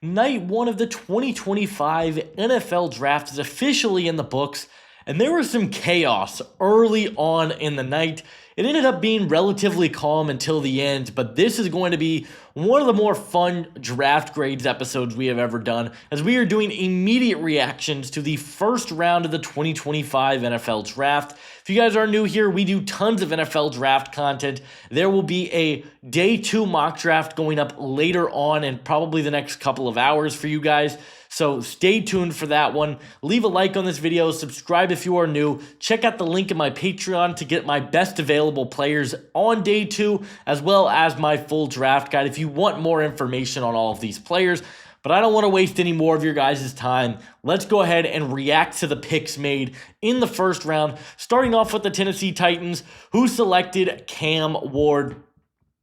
Night one of the 2025 NFL Draft is officially in the books, and there was some chaos early on in the night. It ended up being relatively calm until the end, but this is going to be one of the more fun draft grades episodes we have ever done, as we are doing immediate reactions to the first round of the 2025 NFL Draft. If you guys are new here, we do tons of NFL Draft content. There will be a day 2 mock draft going up later on in probably the next couple of hours for you guys. So stay tuned for that one. Leave a like on this video, subscribe if you are new, check out the link in my Patreon to get my best available players on day 2, as well as my full draft guide if you want more information on all of these players. But I don't want to waste any more of your guys' time. Let's go ahead and react to the picks made in the first round, starting off with the Tennessee Titans, who selected Cam Ward.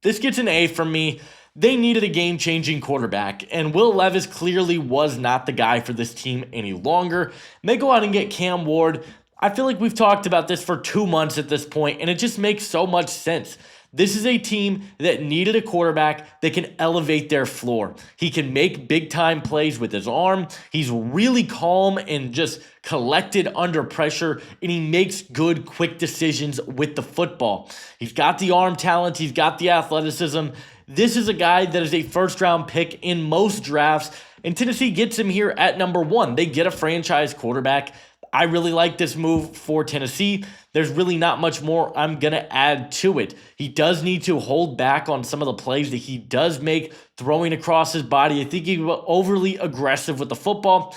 This gets an A from me. They needed a game-changing quarterback, and Will Levis clearly was not the guy for this team any longer. And they go out and get Cam Ward. I feel like we've talked about this for 2 months at this point, and it just makes so much sense. This is a team that needed a quarterback that can elevate their floor. He can make big-time plays with his arm. He's really calm and just collected under pressure, and he makes good, quick decisions with the football. He's got the arm talent. He's got the athleticism. This is a guy that is a first-round pick in most drafts, and Tennessee gets him here at number 1. They get a franchise quarterback. I really like this move for Tennessee. There's really not much more I'm going to add to it. He does need to hold back on some of the plays that he does make throwing across his body. I think he's overly aggressive with the football.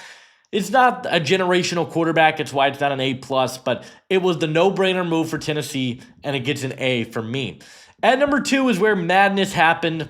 It's not a generational quarterback. It's why it's not an A+, but it was the no-brainer move for Tennessee, and it gets an A from me. At number 2 is where madness happened,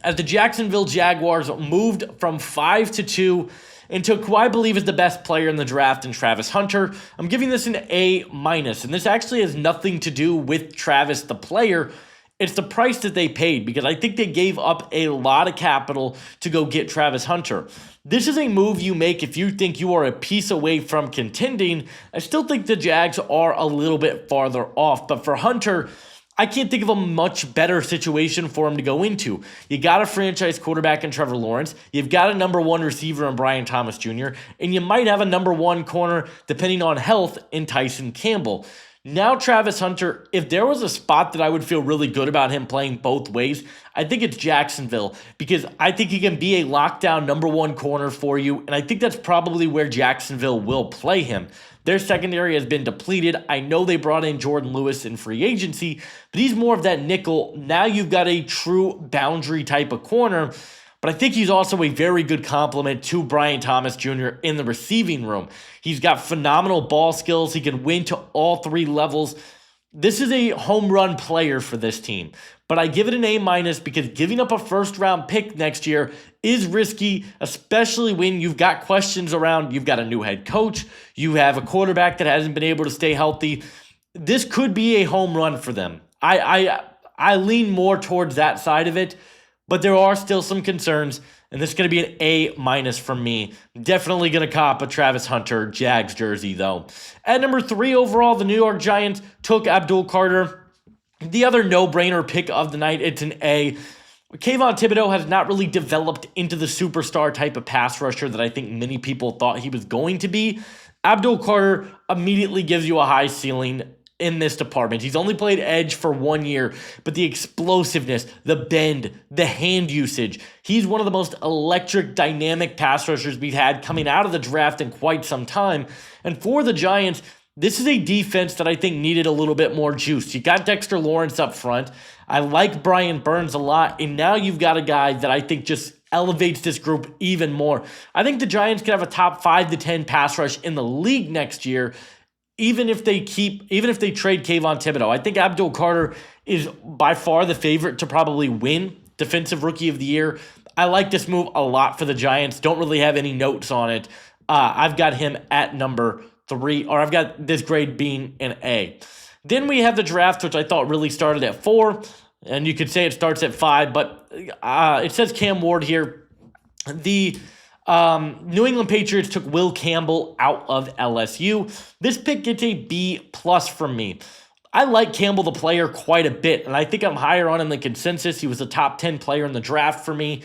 as the Jacksonville Jaguars moved from 5 to 2 and took who I believe is the best player in the draft in Travis Hunter. I'm giving this an A-, and this actually has nothing to do with Travis the player. It's the price that they paid, because I think they gave up a lot of capital to go get Travis Hunter. This is a move you make if you think you are a piece away from contending. I still think the Jags are a little bit farther off, but for Hunter, I can't think of a much better situation for him to go into. You got a franchise quarterback in Trevor Lawrence. You've got a number 1 receiver in Brian Thomas Jr., and you might have a number 1 corner, depending on health, in Tyson Campbell. Now Travis Hunter, if there was a spot that I would feel really good about him playing both ways, I think it's Jacksonville, because I think he can be a lockdown number 1 corner for you, and I think that's probably where Jacksonville will play him. Their secondary has been depleted. I know they brought in Jordan Lewis in free agency, but he's more of that nickel. Now you've got a true boundary type of corner, but I think he's also a very good complement to Brian Thomas Jr. in the receiving room. He's got phenomenal ball skills. He can win to all 3 levels. This is a home run player for this team, but I give it an A- because giving up a first-round pick next year is risky, especially when you've got questions around, you've got a new head coach, you have a quarterback that hasn't been able to stay healthy. This could be a home run for them. I lean more towards that side of it, but there are still some concerns, and this is going to be an A- from me. Definitely going to cop a Travis Hunter Jags jersey, though. At number 3 overall, the New York Giants took Abdul Carter. The other no-brainer pick of the night, it's an A. Kayvon Thibodeau has not really developed into the superstar type of pass rusher that I think many people thought he was going to be. Abdul Carter immediately gives you a high ceiling in this department. He's only played edge for 1 year, but the explosiveness, the bend, the hand usage, he's one of the most electric, dynamic pass rushers we've had coming out of the draft in quite some time. And for the Giants, this is a defense that I think needed a little bit more juice. You got Dexter Lawrence up front. I like Brian Burns a lot, and now you've got a guy that I think just elevates this group even more. I think the Giants could have a top 5 to 10 pass rush in the league next year, even if they trade Kayvon Thibodeau. I think Abdul Carter is by far the favorite to probably win Defensive Rookie of the Year. I like this move a lot for the Giants. Don't really have any notes on it. I've got him at number 3, or I've got this grade being an A. Then we have the draft, which I thought really started at 4, and you could say it starts at 5, but it says Cam Ward here. The New England Patriots took Will Campbell out of LSU. This pick gets a B+ from me. I like Campbell, the player, quite a bit, and I think I'm higher on him than consensus. He was a top 10 player in the draft for me.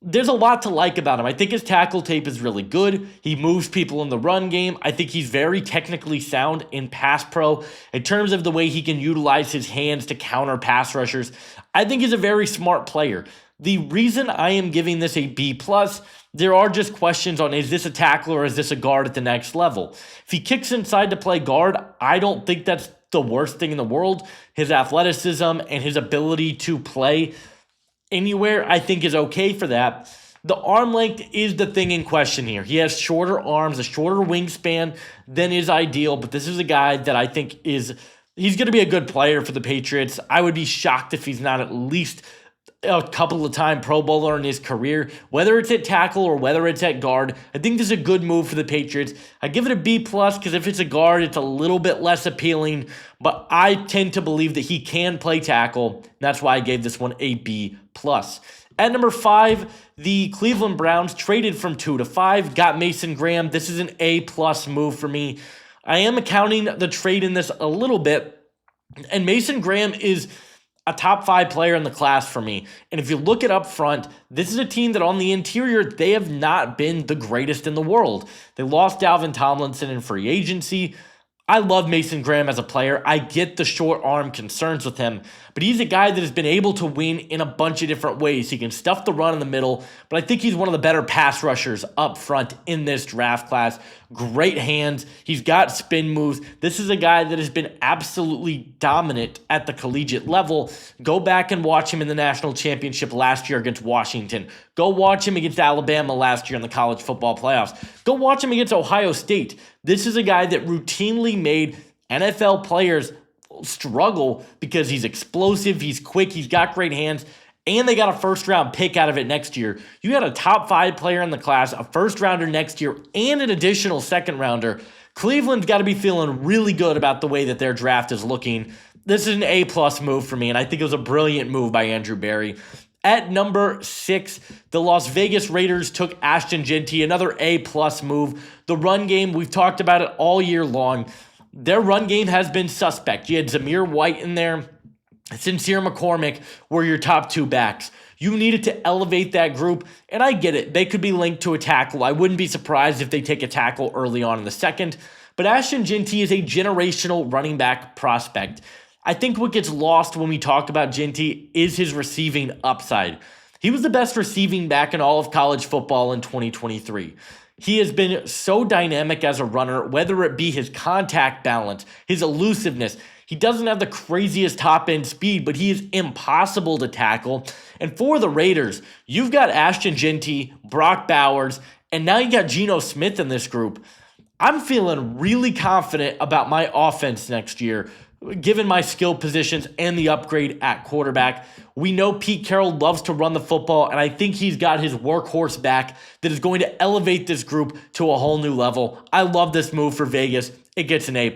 There's a lot to like about him. I think his tackle tape is really good. He moves people in the run game. I think he's very technically sound in pass pro in terms of the way he can utilize his hands to counter pass rushers. I think he's a very smart player. The reason I am giving this a B plus, there are just questions on, is this a tackle or is this a guard at the next level? If he kicks inside to play guard, I don't think that's the worst thing in the world. His athleticism and his ability to play anywhere, I think, is okay for that. The arm length is the thing in question here. He has shorter arms, a shorter wingspan than is ideal, but this is a guy that I think he's going to be a good player for the Patriots. I would be shocked if he's not at least a couple of time Pro Bowler in his career, whether it's at tackle or whether it's at guard. I think this is a good move for the Patriots. I give it a B plus because if it's a guard, it's a little bit less appealing, but I tend to believe that he can play tackle. That's why I gave this one a B plus. At number 5, the Cleveland Browns traded from 2 to 5, got Mason Graham. This is an A plus move for me. I am accounting the trade in this a little bit, and Mason Graham is a top 5 player in the class for me. And if you look it up front, this is a team that on the interior, they have not been the greatest in the world. They lost Dalvin Tomlinson in free agency. I love Mason Graham as a player. I get the short arm concerns with him, but he's a guy that has been able to win in a bunch of different ways. He can stuff the run in the middle, but I think he's one of the better pass rushers up front in this draft class. Great hands. He's got spin moves. This is a guy that has been absolutely dominant at the collegiate level. Go back and watch him in the national championship last year against Washington. Go watch him against Alabama last year in the college football playoffs. Go watch him against Ohio State. This is a guy that routinely made NFL players struggle because he's explosive, he's quick, he's got great hands, and they got a first-round pick out of it next year. You got a top 5 player in the class, a first-rounder next year, and an additional second-rounder. Cleveland's got to be feeling really good about the way that their draft is looking. This is an A-plus move for me, and I think it was a brilliant move by Andrew Berry. At number 6, the Las Vegas Raiders took Ashton Jeanty, another A-plus move. The run game, we've talked about it all year long. Their run game has been suspect. You had Zamir White in there. Sincere McCormick were your top 2 backs. You needed to elevate that group, and I get it. They could be linked to a tackle. I wouldn't be surprised if they take a tackle early on in the second, but Ashton Jeanty is a generational running back prospect. I think what gets lost when we talk about Jeanty is his receiving upside. He was the best receiving back in all of college football in 2023. He has been so dynamic as a runner, whether it be his contact balance, his elusiveness. He doesn't have the craziest top-end speed, but he is impossible to tackle. And for the Raiders, you've got Ashton Jeanty, Brock Bowers, and now you got Geno Smith in this group. I'm feeling really confident about my offense next year, given my skill positions and the upgrade at quarterback. We know Pete Carroll loves to run the football, and I think he's got his workhorse back that is going to elevate this group to a whole new level. I love this move for Vegas. It gets an A+.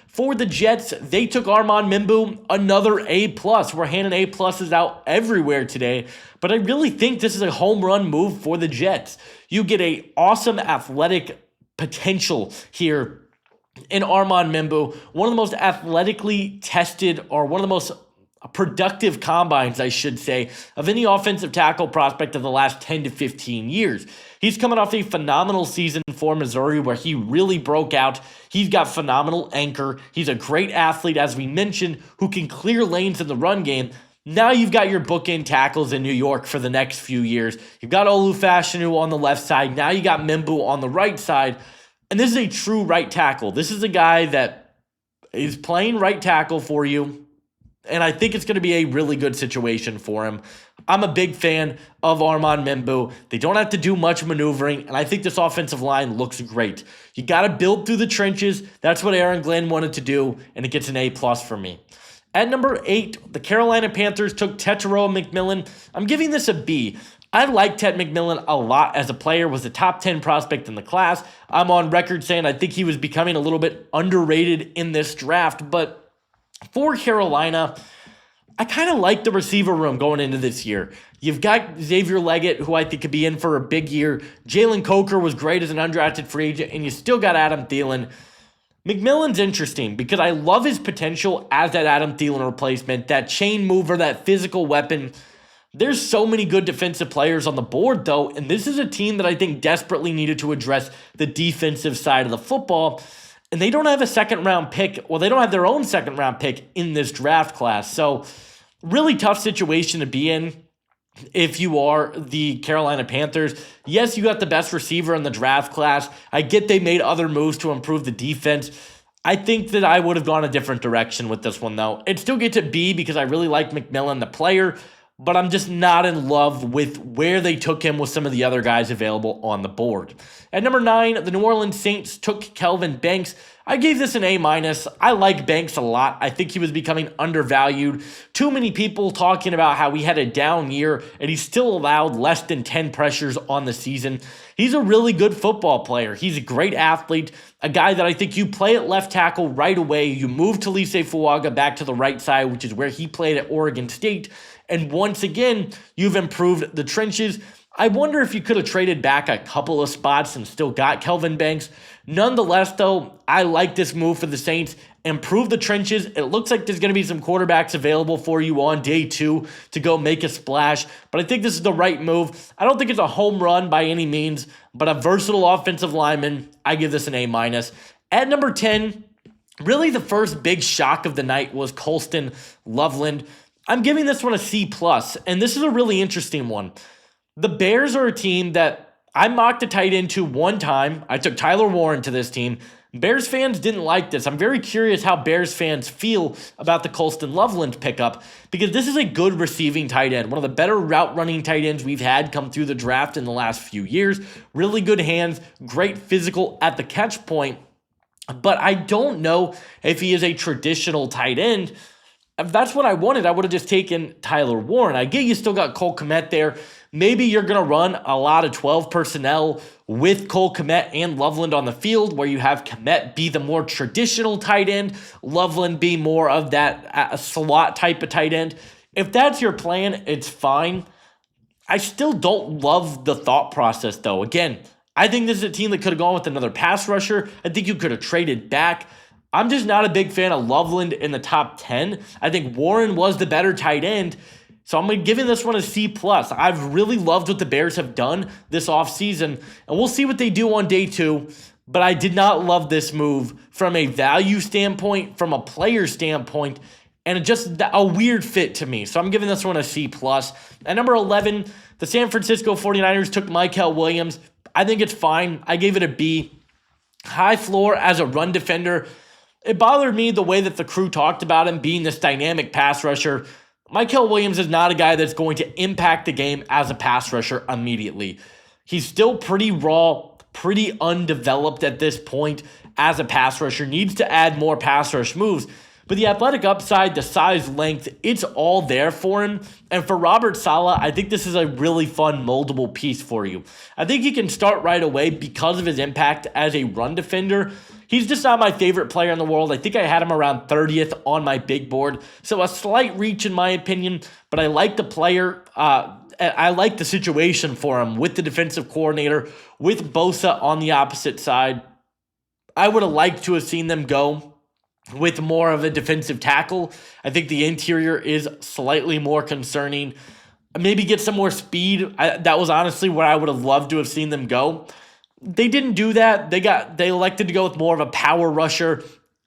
For the Jets, they took Armand Mimbu, another A+. We're handing A+s out everywhere today, but I really think this is a home run move for the Jets. You get an awesome athletic potential here in Armand Mimbu, one of the most athletically tested, or one of the most productive combines, I should say, of any offensive tackle prospect of the last 10 to 15 years. He's coming off a phenomenal season for Missouri where he really broke out. He's got phenomenal anchor. He's a great athlete, as we mentioned, who can clear lanes in the run game. Now you've got your bookend tackles in New York for the next few years. You've got Olu Fashanu on the left side. Now you got Mimbu on the right side. And this is a true right tackle. This is a guy that is playing right tackle for you, and I think it's going to be a really good situation for him. I'm a big fan of Armand Mimbu. They don't have to do much maneuvering, and I think this offensive line looks great. You got to build through the trenches. That's what Aaron Glenn wanted to do, and it gets an A+ for me. At number 8, the Carolina Panthers took Tetairoa McMillan. I'm giving this a B. I like Ted McMillan a lot as a player, was a top 10 prospect in the class. I'm on record saying I think he was becoming a little bit underrated in this draft, but for Carolina, I kind of like the receiver room going into this year. You've got Xavier Leggett, who I think could be in for a big year. Jalen Coker was great as an undrafted free agent, and you still got Adam Thielen. McMillan's interesting because I love his potential as that Adam Thielen replacement, that chain mover, that physical weapon. There's so many good defensive players on the board, though, and this is a team that I think desperately needed to address the defensive side of the football, and they don't have a second-round pick. Well, they don't have their own second-round pick in this draft class, so really tough situation to be in if you are the Carolina Panthers. Yes, you got the best receiver in the draft class. I get they made other moves to improve the defense. I think that I would have gone a different direction with this one, though. It still gets a B because I really like McMillan, the player, but I'm just not in love with where they took him with some of the other guys available on the board. At number 9, the New Orleans Saints took Kelvin Banks. I gave this an A-. I like Banks a lot. I think he was becoming undervalued. Too many people talking about how he had a down year, and he still allowed less than 10 pressures on the season. He's a really good football player. He's a great athlete, a guy that I think you play at left tackle right away. You move Talise Fuaga back to the right side, which is where he played at Oregon State, and once again, you've improved the trenches. I wonder if you could have traded back a couple of spots and still got Kelvin Banks. Nonetheless, though, I like this move for the Saints. Improve the trenches. It looks like there's going to be some quarterbacks available for you on day 2 to go make a splash, but I think this is the right move. I don't think it's a home run by any means, but a versatile offensive lineman. I give this an A-. At number 10, really the first big shock of the night was Colston Loveland. I'm giving this one a C+, and this is a really interesting one. The Bears are a team that I mocked a tight end to one time. I took Tyler Warren to this team. Bears fans didn't like this. I'm very curious how Bears fans feel about the Colston Loveland pickup, because this is a good receiving tight end, one of the better route running tight ends we've had come through the draft in the last few years. Really good hands, great physical at the catch point, but I don't know if he is a traditional tight end. If that's what I wanted, I would have just taken Tyler Warren. I get you still got Cole Kmet there. Maybe you're going to run a lot of 12 personnel with Cole Kmet and Loveland on the field, where you have Kmet be the more traditional tight end, Loveland be more of that slot type of tight end. If that's your plan, it's fine. I still don't love the thought process, though. Again, I think this is a team that could have gone with another pass rusher. I think you could have traded back. I'm just not a big fan of Loveland in the top 10. I think Warren was the better tight end, so I'm giving this one a C+. I've really loved what the Bears have done this offseason, and we'll see what they do on day 2, but I did not love this move from a value standpoint, from a player standpoint, and just a weird fit to me. So I'm giving this one a C+. At number 11, the San Francisco 49ers took Mykel Williams. I think it's fine. I gave it a B. High floor as a run defender. It bothered me the way that the crew talked about him being this dynamic pass rusher. Mykel Williams is not a guy that's going to impact the game as a pass rusher immediately. He's still pretty raw, pretty undeveloped at this point as a pass rusher. Needs to add more pass rush moves. But the athletic upside, the size, length, it's all there for him. And for Robert Saleh, I think this is a really fun moldable piece for you. I think he can start right away because of his impact as a run defender. He's just not my favorite player in the world. I think I had him around 30th on my big board. So a slight reach in my opinion, but I like the player. I like the situation for him with the defensive coordinator, with Bosa on the opposite side. I would have liked to have seen them go with more of a defensive tackle. I think the interior is slightly more concerning. Maybe get some more speed. That was honestly where I would have loved to have seen them go. They didn't do that. They elected to go with more of a power rusher.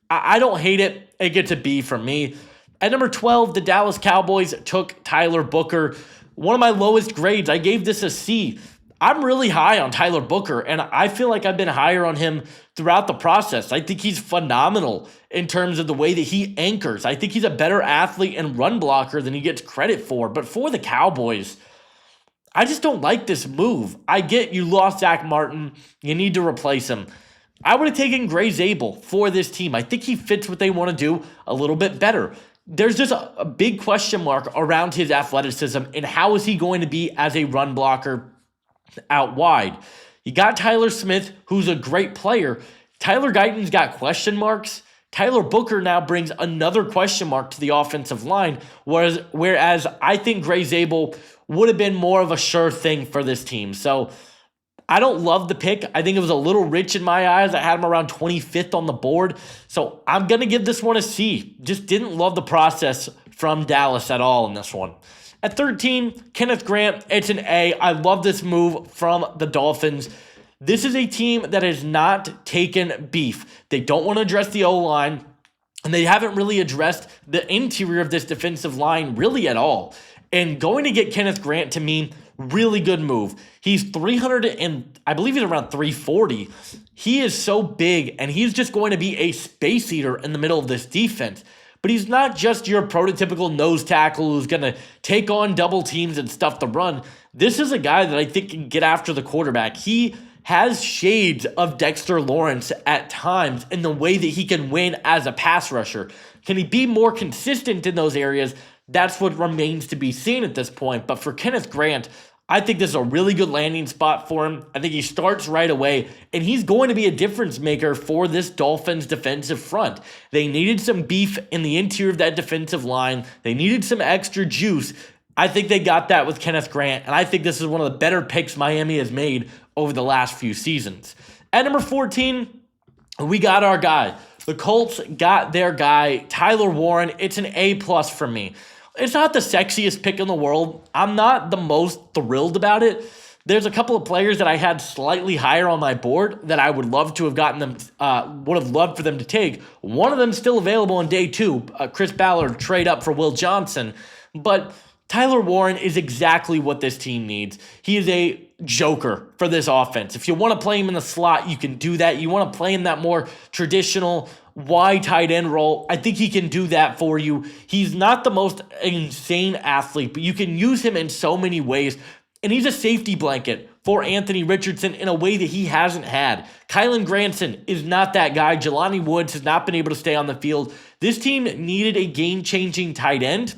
I don't hate it. It gets a B from me. At number 12, the Dallas Cowboys took Tyler Booker. One of my lowest grades. I gave this a C. I'm really high on Tyler Booker, and I feel like I've been higher on him throughout the process. I think he's phenomenal in terms of the way that he anchors. I think he's a better athlete and run blocker than he gets credit for. But for the Cowboys, I just don't like this move. I get you lost Zach Martin. You need to replace him. I would have taken Gray Zabel for this team. I think he fits what they want to do a little bit better. There's just a big question mark around his athleticism and how is he going to be as a run blocker out wide. You got Tyler Smith, who's a great player. Tyler Guyton's got question marks. Tyler Booker now brings another question mark to the offensive line, whereas I think Gray Zabel would have been more of a sure thing for this team. So I don't love the pick. I think it was a little rich in my eyes. I had him around 25th on the board. So I'm going to give this one a C. Just didn't love the process from Dallas at all in this one. At 13, Kenneth Grant, it's an A. I love this move from the Dolphins. This is a team that has not taken beef. They don't want to address the O-line, and they haven't really addressed the interior of this defensive line really at all. And going to get Kenneth Grant, to me, really good move. He's 300 and I believe he's around 340. He is so big, and he's just going to be a space eater in the middle of this defense. But he's not just your prototypical nose tackle who's going to take on double teams and stuff the run. This is a guy that I think can get after the quarterback. He has shades of Dexter Lawrence at times in the way that he can win as a pass rusher. Can he be more consistent in those areas? That's what remains to be seen at this point. But for Kenneth Grant, I think this is a really good landing spot for him. I think he starts right away, and he's going to be a difference maker for this Dolphins defensive front. They needed some beef in the interior of that defensive line. They needed some extra juice. I think they got that with Kenneth Grant, and I think this is one of the better picks Miami has made over the last few seasons. At number 14, we got our guy. The Colts got their guy, Tyler Warren. It's an A+ for me. It's not the sexiest pick in the world. I'm not the most thrilled about it. There's a couple of players that I had slightly higher on my board that I would love to have gotten them, would have loved for them to take. One of them still available on day 2. Chris Ballard trade up for Will Johnson. But Tyler Warren is exactly what this team needs. He is a joker for this offense. If you want to play him in the slot, you can do that. You want to play in that more traditional wide tight end role, I think he can do that for you. He's not the most insane athlete, but you can use him in so many ways. And he's a safety blanket for Anthony Richardson in a way that he hasn't had. Kylan Granson is not that guy. Jelani Woods has not been able to stay on the field. This team needed a game-changing tight end,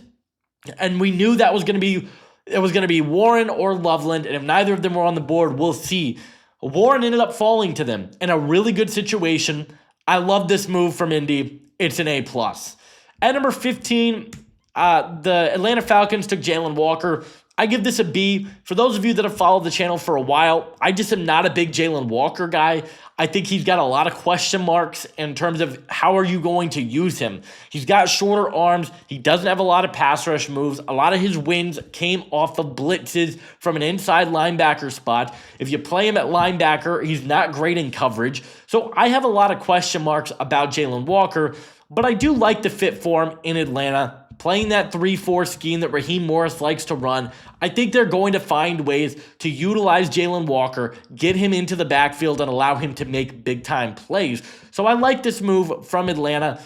and we knew that was going to be Warren or Loveland, and if neither of them were on the board, we'll see. Warren ended up falling to them in a really good situation. I love this move from Indy. It's an A+. At number 15, the Atlanta Falcons took Jalen Walker. I give this a B. For those of you that have followed the channel for a while, I just am not a big Jalen Walker guy. I think he's got a lot of question marks in terms of how are you going to use him. He's got shorter arms. He doesn't have a lot of pass rush moves. A lot of his wins came off of blitzes from an inside linebacker spot. If you play him at linebacker, he's not great in coverage. So I have a lot of question marks about Jalen Walker, but I do like the fit for him in Atlanta. Playing that 3-4 scheme that Raheem Morris likes to run, I think they're going to find ways to utilize Jalen Walker, get him into the backfield, and allow him to make big-time plays. So I like this move from Atlanta.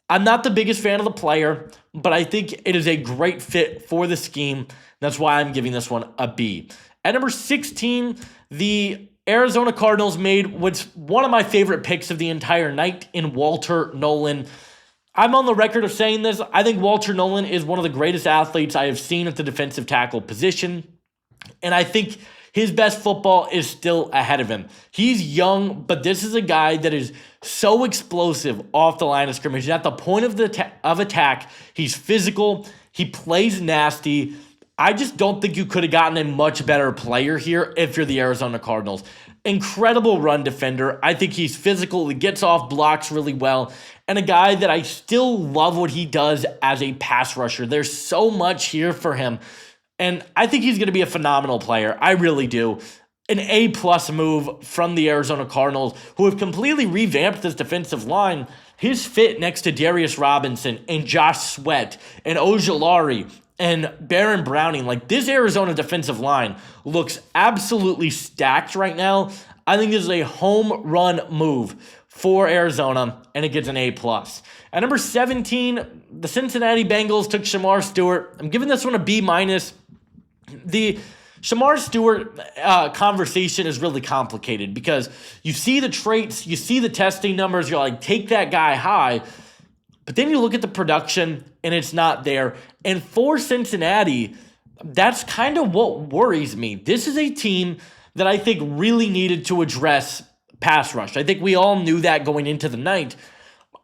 I'm not the biggest fan of the player, but I think it is a great fit for the scheme. That's why I'm giving this one a B. At number 16, the Arizona Cardinals made what's one of my favorite picks of the entire night in Walter Nolan. I'm on the record of saying this. I think Walter Nolan is one of the greatest athletes I have seen at the defensive tackle position. And I think his best football is still ahead of him. He's young, but this is a guy that is so explosive off the line of scrimmage. He's at the point of attack. He's physical. He plays nasty. I just don't think you could have gotten a much better player here if you're the Arizona Cardinals. Incredible run defender. I think he's physical. He gets off blocks really well. And a guy that I still love what he does as a pass rusher. There's so much here for him. And I think he's going to be a phenomenal player. I really do. An A+ move from the Arizona Cardinals, who have completely revamped this defensive line. His fit next to Darius Robinson and Josh Sweat and Ojulari and Baron Browning, like this Arizona defensive line looks absolutely stacked right now. I think this is a home run move for Arizona, and it gets an A+. At number 17, the Cincinnati Bengals took Shamar Stewart. I'm giving this one a B-. The Shamar Stewart conversation is really complicated because you see the traits, you see the testing numbers, you're like, take that guy high. But then you look at the production, and it's not there. And for Cincinnati, that's kind of what worries me. This is a team that I think really needed to address pass rush. I think we all knew that going into the night.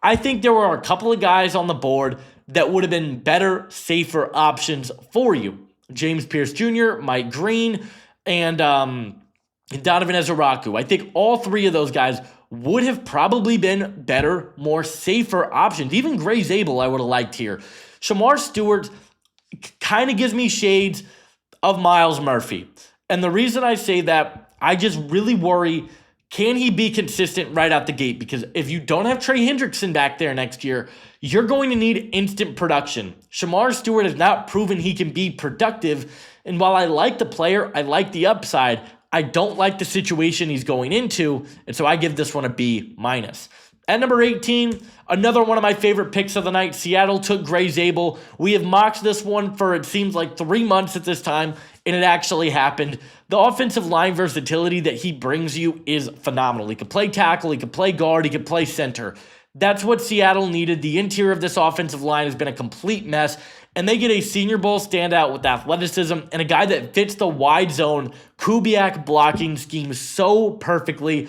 I think there were a couple of guys on the board that would have been better, safer options for you. James Pierce Jr., Mike Green, and Donovan Ezeraku. I think all three of those guys would have probably been better, more safer options. Even Gray Zabel I would have liked here. Shamar Stewart, kind of gives me shades of Miles Murphy. And the reason I say that, I just really worry, can he be consistent right out the gate? Because if you don't have Trey Hendrickson back there next year, you're going to need instant production. Shamar Stewart has not proven he can be productive. And while I like the player, I like the upside, I don't like the situation he's going into. And so I give this one a B-. At number 18, another one of my favorite picks of the night, Seattle took Gray Zabel. We have mocked this one for, it seems like, 3 months at this time, and it actually happened. The offensive line versatility that he brings you is phenomenal. He could play tackle, he could play guard, he could play center. That's what Seattle needed. The interior of this offensive line has been a complete mess, and they get a Senior Bowl standout with athleticism and a guy that fits the wide zone Kubiak blocking scheme so perfectly.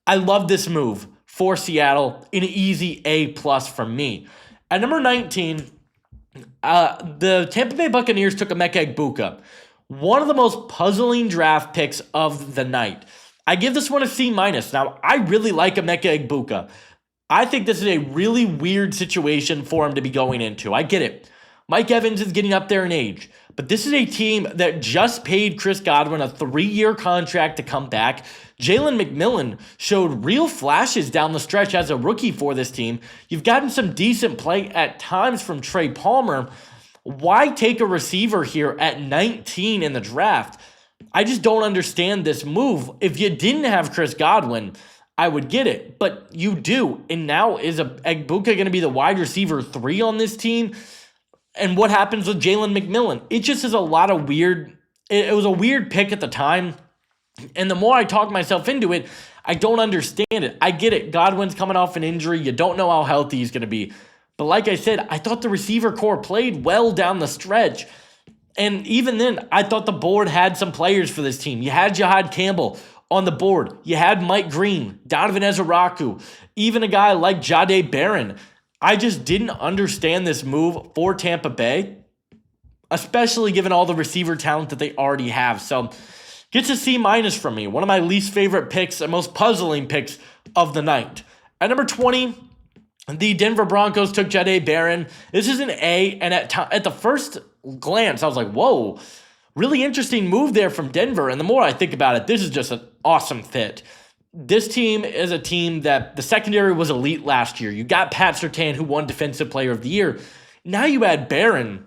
I love this move for Seattle, an easy A+ from me. At number 19, the Tampa Bay Buccaneers took Emeka Egbuka, one of the most puzzling draft picks of the night. I give this one a C-. Now, I really like Emeka Egbuka. I think this is a really weird situation for him to be going into. I get it. Mike Evans is getting up there in age, but this is a team that just paid Chris Godwin a 3-year contract to come back. Jalen McMillan showed real flashes down the stretch as a rookie for this team. You've gotten some decent play at times from Trey Palmer. Why take a receiver here at 19 in the draft? I just don't understand this move. If you didn't have Chris Godwin, I would get it, but you do. And now is Egbuka going to be the wide receiver 3 on this team? And what happens with Jalen McMillan? It just is a lot of weird. It was a weird pick at the time. And the more I talk myself into it, I don't understand it. I get it. Godwin's coming off an injury. You don't know how healthy he's going to be. But like I said, I thought the receiver core played well down the stretch. And even then, I thought the board had some players for this team. You had Jahad Campbell on the board. You had Mike Green, Donovan Ezeraku, even a guy like Jahdae Barron. I just didn't understand this move for Tampa Bay, especially given all the receiver talent that they already have. So, gets a C- from me. One of my least favorite picks and most puzzling picks of the night. At number 20, the Denver Broncos took Jahdae Barron. This is an A, and at the first glance, I was like, whoa, really interesting move there from Denver. And the more I think about it, this is just an awesome fit. This team is a team that the secondary was elite last year. You got Pat Surtain, who won Defensive Player of the Year. Now you add Barron,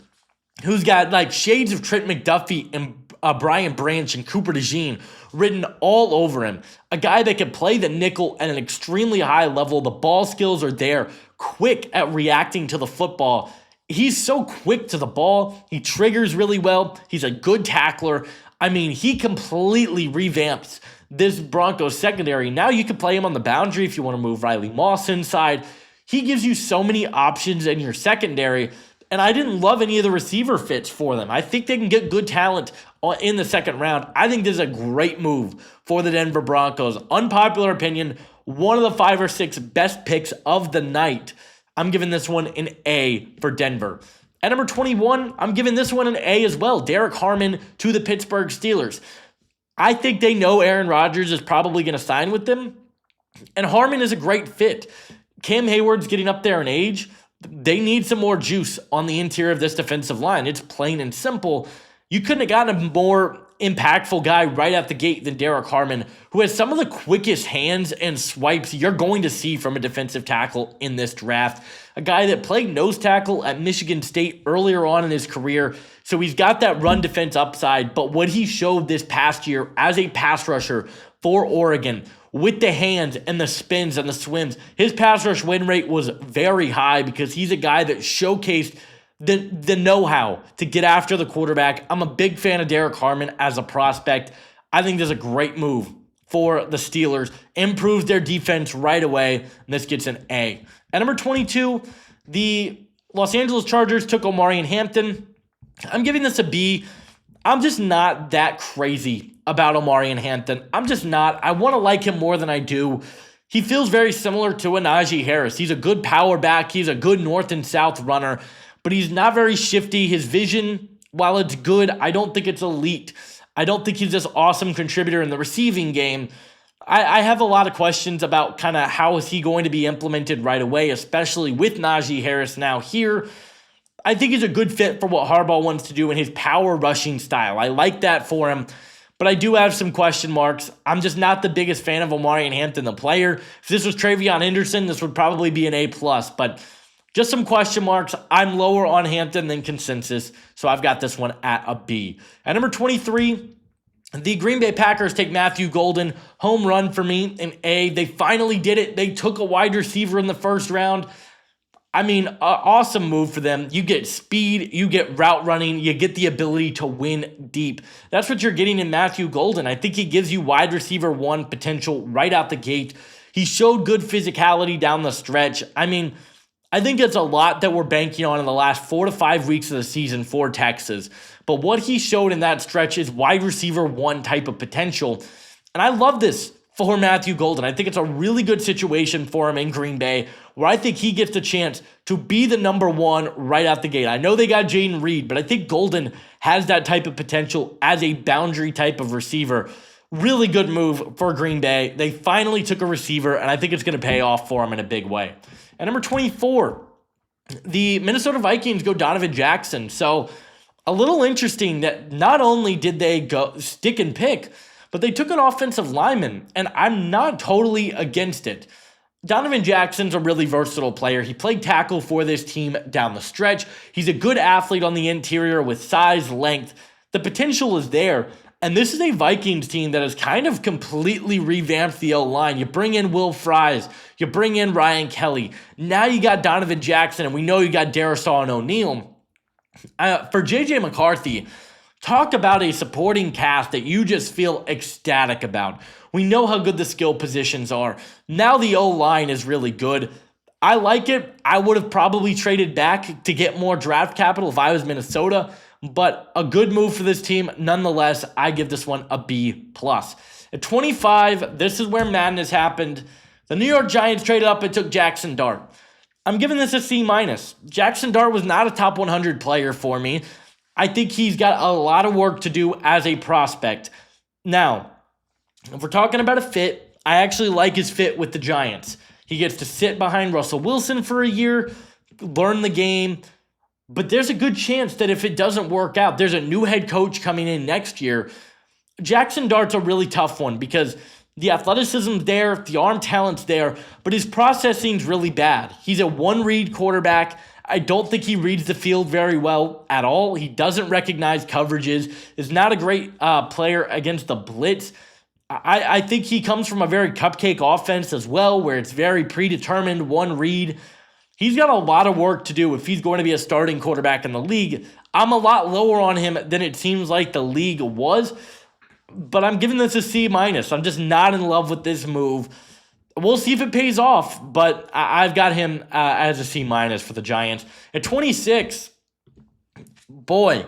who's got like shades of Trent McDuffie and Brian Branch and Cooper DeJean written all over him. A guy that can play the nickel at an extremely high level. The ball skills are there, quick at reacting to the football. He's so quick to the ball. He triggers really well. He's a good tackler. I mean, he completely revamps this Broncos secondary. Now you can play him on the boundary if you want to move Riley Moss inside. He gives you so many options in your secondary, and I didn't love any of the receiver fits for them. I think they can get good talent in the second round. I think this is a great move for the Denver Broncos. Unpopular opinion, one of the 5 or 6 best picks of the night. I'm giving this one an A for Denver. At number 21, I'm giving this one an A as well. Derek Harmon to the Pittsburgh Steelers. I think they know Aaron Rodgers is probably going to sign with them, and Harmon is a great fit. Cam Hayward's getting up there in age. They need some more juice on the interior of this defensive line. It's plain and simple. You couldn't have gotten a more impactful guy right out the gate than Derek Harmon, who has some of the quickest hands and swipes you're going to see from a defensive tackle in this draft. A guy that played nose tackle at Michigan State earlier on in his career, so he's got that run defense upside, but what he showed this past year as a pass rusher for Oregon, with the hands and the spins and the swims, his pass rush win rate was very high because he's a guy that showcased the know-how to get after the quarterback. I'm a big fan of Derek Harmon as a prospect. I think this is a great move for the Steelers. Improves their defense right away, and this gets an A. At number 22, the Los Angeles Chargers took Omarion Hampton. I'm giving this a B. I'm just not that crazy about Omarion Hampton. I'm just not. I want to like him more than I do. He feels very similar to a Najee Harris. He's a good power back. He's a good north and south runner, but he's not very shifty. His vision, while it's good, I don't think it's elite. I don't think he's this awesome contributor in the receiving game. I have a lot of questions about kind of how is he going to be implemented right away, especially with Najee Harris now here. I think he's a good fit for what Harbaugh wants to do in his power rushing style. I like that for him, but I do have some question marks. I'm just not the biggest fan of Omarion Hampton, the player. If this was Travion Henderson, this would probably be an A+, but just some question marks. I'm lower on Hampton than consensus, so I've got this one at a B. At number 23, the Green Bay Packers take Matthew Golden. Home run for me, an A. They finally did it. They took a wide receiver in the first round. I mean, awesome move for them. You get speed, you get route running, you get the ability to win deep. That's what you're getting in Matthew Golden. I think he gives you wide receiver 1 potential right out the gate. He showed good physicality down the stretch. I mean, I think it's a lot that we're banking on in the last 4 to 5 weeks of the season for Texas. But what he showed in that stretch is wide receiver 1 type of potential. And I love this for Matthew Golden. I think it's a really good situation for him in Green Bay, where I think he gets the chance to be the number 1 right out the gate. I know they got Jaden Reed, but I think Golden has that type of potential as a boundary type of receiver. Really good move for Green Bay. They finally took a receiver, and I think it's going to pay off for him in a big way. At number 24, the Minnesota Vikings go Donovan Jackson. So a little interesting that not only did they go stick and pick, but they took an offensive lineman, and I'm not totally against it. Donovan Jackson's a really versatile player. He played tackle for this team down the stretch. He's a good athlete on the interior with size, length. The potential is there. And this is a Vikings team that has kind of completely revamped the O-line. You bring in Will Fries. You bring in Ryan Kelly. Now you got Donovan Jackson, and we know you got Darisaw and O'Neal. For J.J. McCarthy, talk about a supporting cast that you just feel ecstatic about. We know how good the skill positions are. Now the O-line is really good. I like it. I would have probably traded back to get more draft capital if I was Minnesota, but a good move for this team. Nonetheless, I give this one a B+. At 25, this is where madness happened. The New York Giants traded up and took Jackson Dart. I'm giving this a C-. Jackson Dart was not a top 100 player for me. I think he's got a lot of work to do as a prospect. Now, if we're talking about a fit, I actually like his fit with the Giants. He gets to sit behind Russell Wilson for a year, learn the game, but there's a good chance that if it doesn't work out, there's a new head coach coming in next year. Jackson Dart's a really tough one because the athleticism's there, the arm talent's there, but his processing's really bad. He's a one-read quarterback. I don't think he reads the field very well at all. He doesn't recognize coverages, is not a great player against the blitz. I think he comes from a very cupcake offense as well, where it's very predetermined, one read. He's got a lot of work to do if he's going to be a starting quarterback in the league. I'm a lot lower on him than it seems like the league was, but I'm giving this a C-. I'm just not in love with this move. We'll see if it pays off, but I've got him as a C- for the Giants. At 26, boy,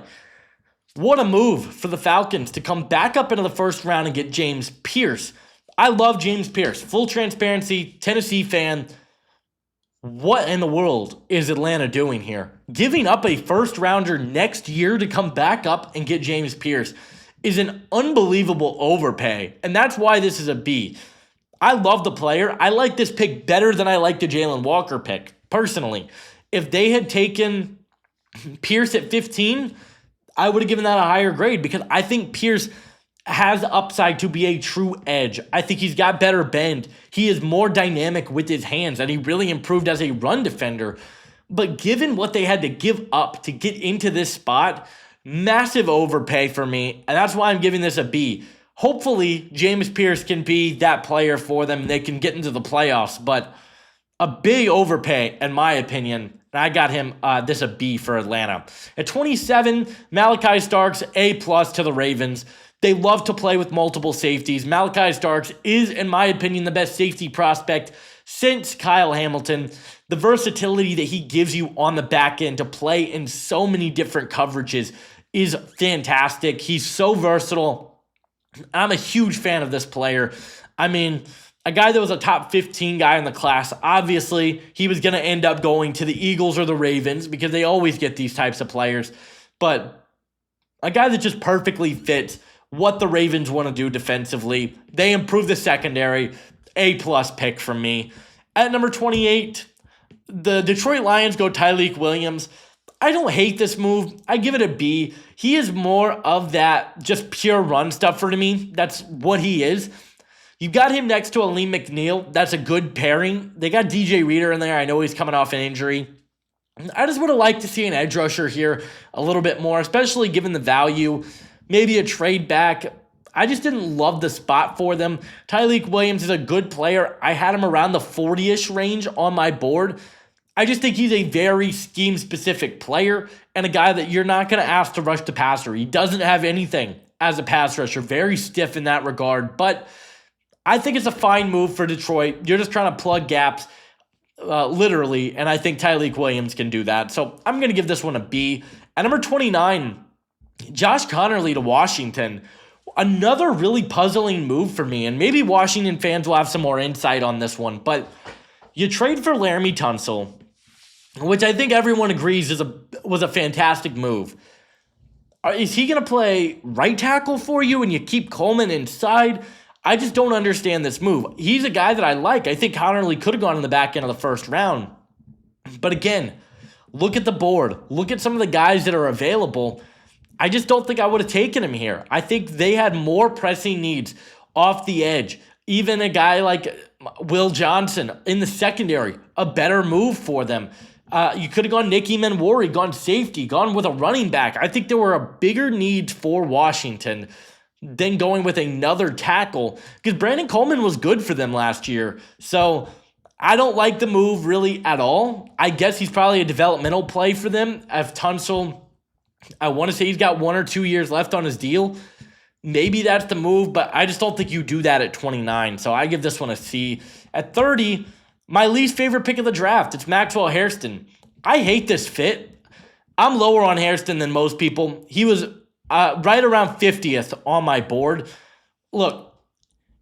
what a move for the Falcons to come back up into the first round and get James Pierce. I love James Pierce. Full transparency, Tennessee fan. What in the world is Atlanta doing here? Giving up a first rounder next year to come back up and get James Pierce is an unbelievable overpay, and that's why this is a B. I love the player. I like this pick better than I like the Jalen Walker pick, personally. If they had taken Pierce at 15, I would have given that a higher grade because I think Pierce has the upside to be a true edge. I think he's got better bend. He is more dynamic with his hands, and he really improved as a run defender. But given what they had to give up to get into this spot, massive overpay for me, and that's why I'm giving this a B. Hopefully, James Pierce can be that player for them and they can get into the playoffs, but a big overpay, in my opinion. And I got him this a B for Atlanta. At 27, Malachi Starks, A+ to the Ravens. They love to play with multiple safeties. Malachi Starks is, in my opinion, the best safety prospect since Kyle Hamilton. The versatility that he gives you on the back end to play in so many different coverages is fantastic. He's so versatile. I'm a huge fan of this player. I mean, a guy that was a top 15 guy in the class, obviously he was going to end up going to the Eagles or the Ravens because they always get these types of players. But a guy that just perfectly fits what the Ravens want to do defensively. They improve the secondary. A+ pick from me. At number 28, the Detroit Lions go Tyreek Williams. I don't hate this move. I give it a B. He is more of that just pure run stuffer to me. That's what he is. You got him next to Aleem McNeil. That's a good pairing. They got DJ Reader in there. I know he's coming off an injury. I just would have liked to see an edge rusher here a little bit more, especially given the value. Maybe a trade back. I just didn't love the spot for them. Tyleik Williams is a good player. I had him around the 40-ish range on my board. I just think he's a very scheme-specific player and a guy that you're not going to ask to rush the passer. He doesn't have anything as a pass rusher. Very stiff in that regard. But I think it's a fine move for Detroit. You're just trying to plug gaps, literally, and I think Tyleik Williams can do that. So I'm going to give this one a B. At number 29, Josh Connerly to Washington. Another really puzzling move for me, and maybe Washington fans will have some more insight on this one, but you trade for Laramie Tunsil, which I think everyone agrees was a fantastic move. Is he going to play right tackle for you and you keep Coleman inside? I just don't understand this move. He's a guy that I like. I think Connerly could have gone in the back end of the first round. But again, look at the board. Look at some of the guys that are available. I just don't think I would have taken him here. I think they had more pressing needs off the edge. Even a guy like Will Johnson in the secondary, a better move for them. You could have gone Nicky Menwari, gone safety, gone with a running back. I think there were a bigger need for Washington than going with another tackle because Brandon Coleman was good for them last year. So I don't like the move really at all. I guess he's probably a developmental play for them. If Tunsil, I want to say he's got 1 or 2 years left on his deal. Maybe that's the move, but I just don't think you do that at 29. So I give this one a C. At 30, my least favorite pick of the draft, it's Maxwell Hairston. I hate this fit. I'm lower on Hairston than most people. He was right around 50th on my board. Look,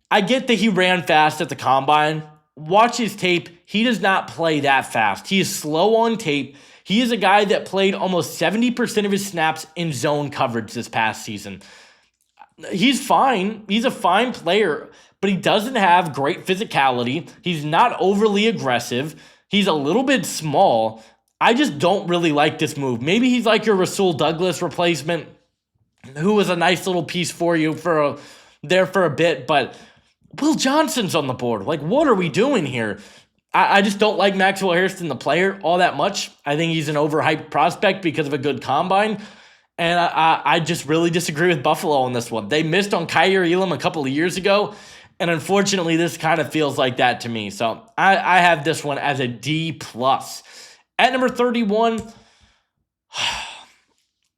I get that he ran fast at the combine. Watch his tape. He does not play that fast. He is slow on tape. He is a guy that played almost 70% of his snaps in zone coverage this past season. He's fine. He's a fine player, but he doesn't have great physicality. He's not overly aggressive. He's a little bit small. I just don't really like this move. Maybe he's like your Rasul Douglas replacement, who was a nice little piece for you there for a bit, but Will Johnson's on the board. Like, what are we doing here? I just don't like Maxwell Hairston, the player, all that much. I think he's an overhyped prospect because of a good combine. And I just really disagree with Buffalo on this one. They missed on Kyer Elam a couple of years ago. And unfortunately, this kind of feels like that to me. So I have this one as a D+. At number 31,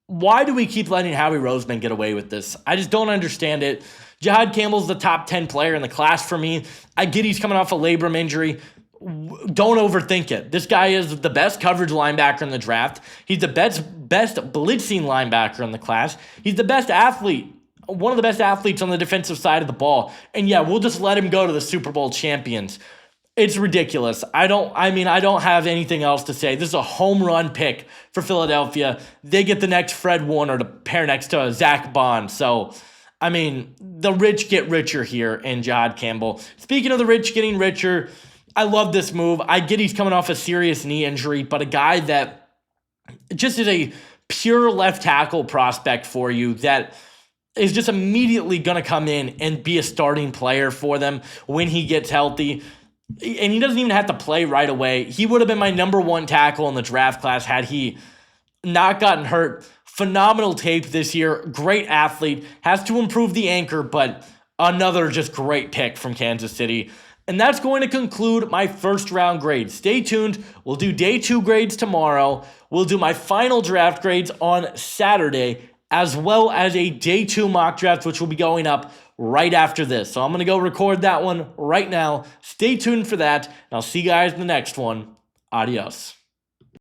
why do we keep letting Howie Roseman get away with this? I just don't understand it. Jihad Campbell's the top 10 player in the class for me. I get he's coming off a labrum injury. Don't overthink it. This guy is the best coverage linebacker in the draft. He's the best blitzing linebacker in the class. He's the best athlete, one of the best athletes on the defensive side of the ball. And yeah, we'll just let him go to the Super Bowl champions. It's ridiculous. I don't have anything else to say. This is a home run pick for Philadelphia. They get the next Fred Warner to pair next to Zach Bond. So, the rich get richer here in Jihad Campbell. Speaking of the rich getting richer, I love this move. I get he's coming off a serious knee injury, but a guy that just is a pure left tackle prospect for you that is just immediately going to come in and be a starting player for them when he gets healthy. And he doesn't even have to play right away. He would have been my number 1 tackle in the draft class had he not gotten hurt. Phenomenal tape this year. Great athlete. Has to improve the anchor, but another just great pick from Kansas City. And that's going to conclude my first round grades. Stay tuned. We'll do day 2 grades tomorrow. We'll do my final draft grades on Saturday, as well as a day 2 mock draft, which will be going up right after this. So I'm going to go record that one right now. Stay tuned for that, and I'll see you guys in the next one. Adios.